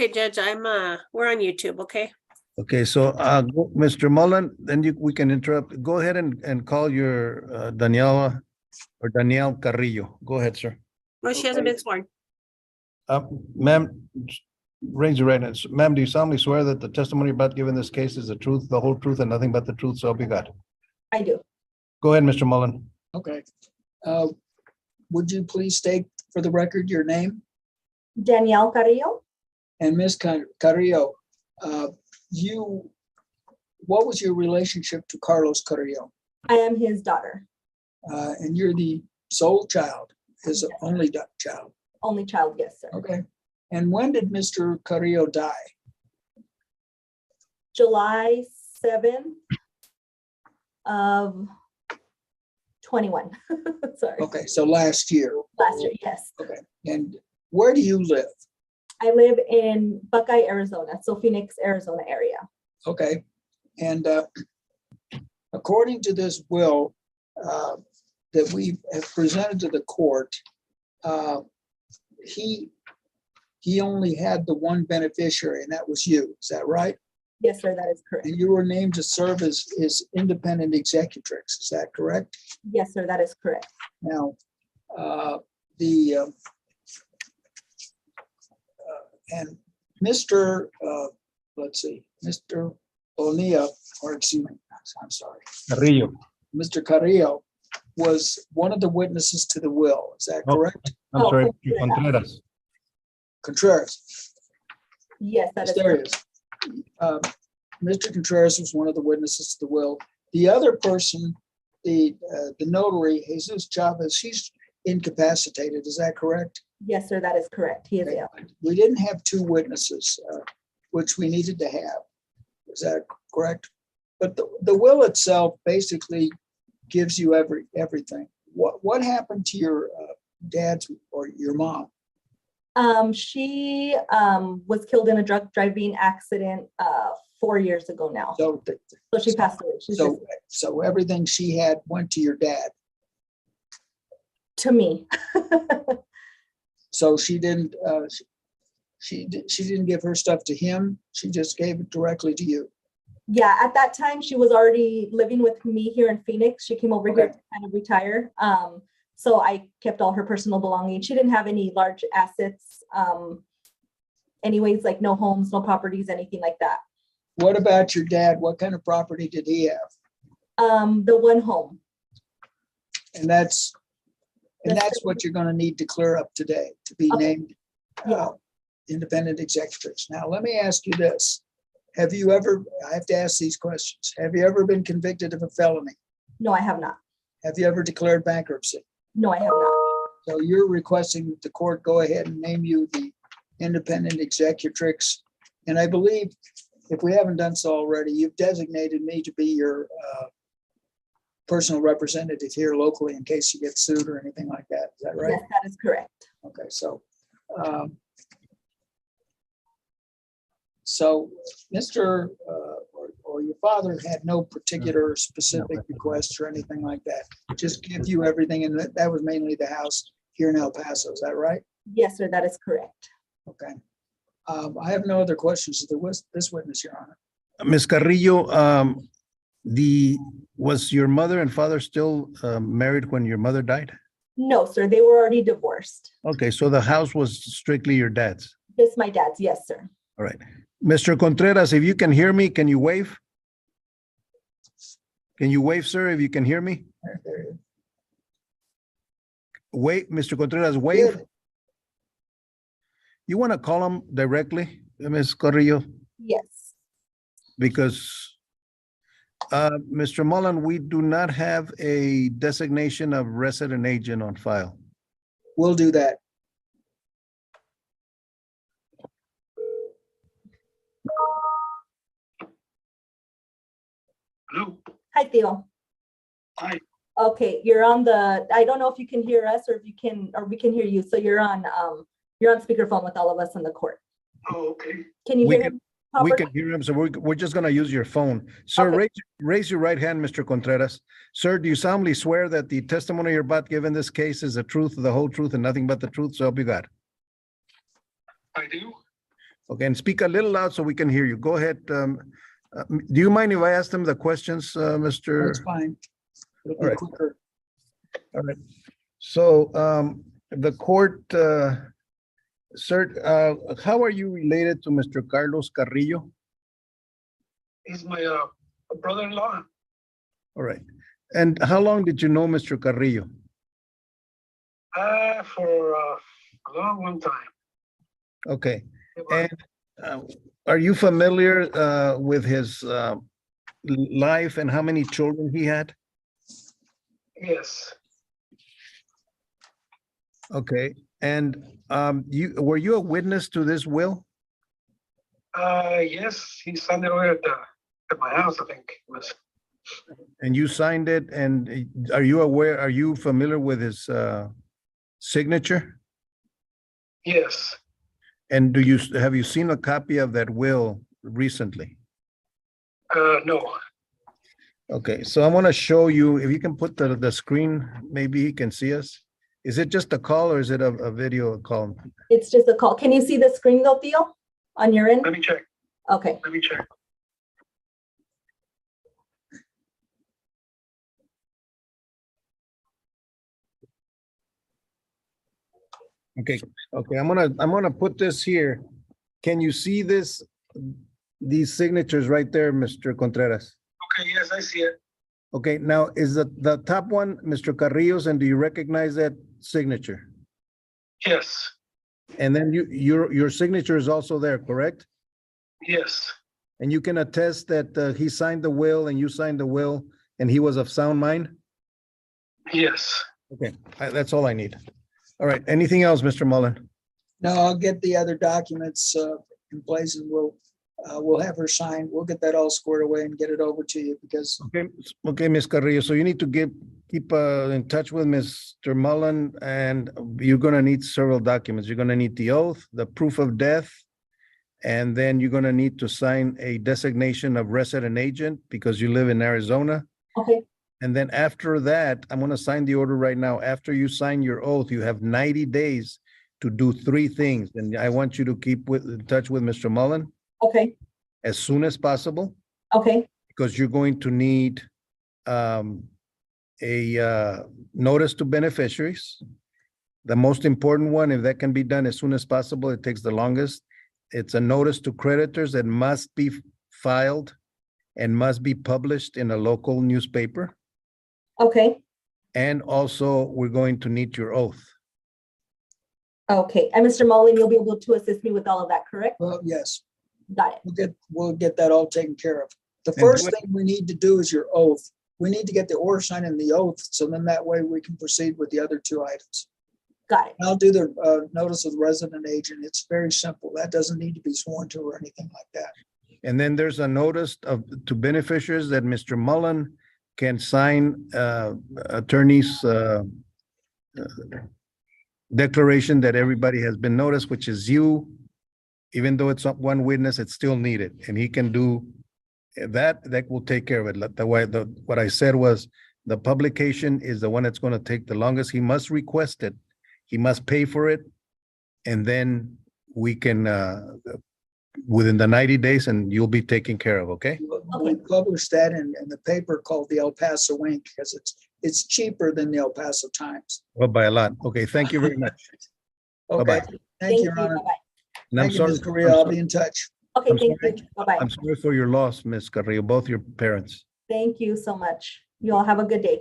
Okay, Judge, we're on YouTube, okay? Okay, so Mr. Mullen, then we can interrupt. Go ahead and call your Daniela or Danielle Carrillo. Go ahead, sir. Well, she hasn't been sworn. Ma'am, raise your right hand. Ma'am, do you solemnly swear that the testimony about giving this case is the truth, the whole truth, and nothing but the truth, so help you God? I do. Go ahead, Mr. Mullen. Okay. Would you please state for the record your name? Danielle Carrillo. And Ms. Carrillo, what was your relationship to Carlos Carrillo? I am his daughter. And you're the sole child, his only child. Only child, yes, sir. Okay. And when did Mr. Carrillo die? July 7th of 21. Sorry. Okay, so last year. Last year, yes. Okay. And where do you live? I live in Buckeye, Arizona, so Phoenix, Arizona area. Okay. And according to this will that we have presented to the court, he only had the one beneficiary, and that was you. Is that right? Yes, sir, that is correct. And you were named to serve as his independent executrix. Is that correct? Yes, sir, that is correct. Now, and Mr. Let's see, Mr. Bonilla, or excuse me, I'm sorry, Carrillo. Mr. Carrillo was one of the witnesses to the will. Is that correct? I'm sorry, Contreras. Contreras. Yes, that is There correct. he is. Mr. Contreras was one of the witnesses to the will. The other person, the notary, Jesus Chavez, he's incapacitated. Is that correct? Yes, sir, that is correct. He is ill. We didn't have two witnesses, which we needed to have. Is that correct? But the will itself basically gives you everything. What happened to your dad's or your mom? She was killed in a drunk driving accident 4 years ago now. So she passed away. She's so everything she had went to your dad. to me. So she didn't she didn't give her stuff to him. She just gave it directly to you. Yeah, at that time she was already living with me here in Phoenix. She came over here to kind of retire. So I kept all her personal belongings. She didn't have any large assets. Anyways, like no homes, no properties, anything like that. What about your dad? What kind of property did he have? The one home. And that's what you're going to need to clear up today to be named independent executors. Now, let me ask you this. Have you ever, I have to ask these questions. Have you ever been convicted of a felony? No, I have not. Have you ever declared bankruptcy? No, I have not. So you're requesting that the court go ahead and name you the independent executrix. And I believe, if we haven't done so already, you've designated me to be your personal representative here locally in case you get sued or anything like that. Is that right? Yes, that is correct. Okay, so Mr. Or your father had no particular specific requests or anything like that. Just give you everything, and that was mainly the house here in El Paso. Is that right? Yes, sir, that is correct. Okay. I have no other questions to this witness, Your Honor. Ms. Carrillo, was your mother and father still married when your mother died? No, sir, they were already divorced. Okay, so the house was strictly your dad's. Just my dad's, yes, sir. All right. Mr. Contreras, if you can hear me, can you wave? Can you wave, sir, if you can hear me? Wait, Mr. Contreras, wave. You want to call him directly, Ms. Carrillo? Yes. Because, Mr. Mullen, we do not have a designation of resident agent on file. We'll do that. Hello. Hi, Theo. Hi. Okay, you're on the, I don't know if you can hear us or if you can, or we can hear you. So you're on speakerphone with all of us in the court. Oh, okay. Can you hear him? We can hear him, so we're just going to use your phone. Sir, Okay. raise your right hand, Mr. Contreras. Sir, do you solemnly swear that the testimony you're about to give in this case is the truth, the whole truth, and nothing but the truth, so help you God? I do. Okay, and speak a little loud so we can hear you. Go ahead. Do you mind if I ask them the questions, Mr.? That's fine. It'll All be right. quicker. All right. So, the court, sir, how are you related to Mr. Carlos Carrillo? He's my brother-in-law. All right. And how long did you know Mr. Carrillo? For a long time. Okay. About- And are you familiar with his life and how many children he had? Yes, Okay. And were you a witness to this will? yes, he signed it over at my house, I think it was. And you signed it, and are you familiar with his signature? Yes, And have you seen a copy of that will recently? no, Okay, so I want to show you, if you can put the screen, maybe he can see us. Is it just a call or is it a video call? It's just a call. Can you see the screen though, Theo, on your end? let me check, Okay. let me check. Okay, okay, I'm gonna put this here. Can you see this, these signatures right there, Mr. Contreras? Okay, yes, I see it. Okay, now is the top one, Mr. Carrillo's, and do you recognize that signature? Yes, And then your signature is also there, correct? yes, And you can attest that he signed the will and you signed the will and he was of sound mind? yes. Okay, that's all I need. All right, anything else, Mr. Mullen? No, I'll get the other documents in place and we'll have her sign. We'll get that all squared away and get it over to you because Okay, Ms. Carrillo, so you need to keep in touch with Mr. Mullen, and you're gonna need several documents. You're gonna need the oath, the proof of death, and then you're gonna need to sign a designation of resident agent because you live in Arizona. Okay. And then after that, I'm gonna sign the order right now. After you sign your oath, you have 90 days to do 3 things. And I want you to keep in touch with Mr. Mullen Okay. as soon as possible, Okay. because you're going to need a notice to beneficiaries. The most important one, if that can be done as soon as possible, it takes the longest. It's a notice to creditors that must be filed and must be published in a local newspaper. Okay. And also, we're going to need your oath. Okay. And Mr. Mullen, you'll be able to assist me with all of that, correct? well, yes, Got it. we'll get that all taken care of. The And first what- thing we need to do is your oath. We need to get the order signed and the oath, so then that way we can proceed with the other 2 items. Got it. I'll do the notice of the resident agent. It's very simple. That doesn't need to be sworn to or anything like that. And then there's a notice to beneficiaries that Mr. Mullen can sign attorney's declaration that everybody has been noticed, which is you. Even though it's not one witness, it's still needed, and he can do that. That will take care of it. What I said was the publication is the one that's going to take the longest. He must request it. He must pay for it. And then we can, within the 90 days, and you'll be taken care of, okay? We published that in the paper called the El Paso Ink because it's cheaper than the El Paso Times. Well, by a lot. Okay, thank you very much. Okay, Bye-bye. thank you, Your Honor. Bye-bye. And I'm Thank you, sorry, Ms. Correa. I'll be in touch. Okay, I'm thank sorry. you. Bye-bye. I'm sorry for your loss, Ms. Carrillo, both your parents. Thank you so much. You all have a good day.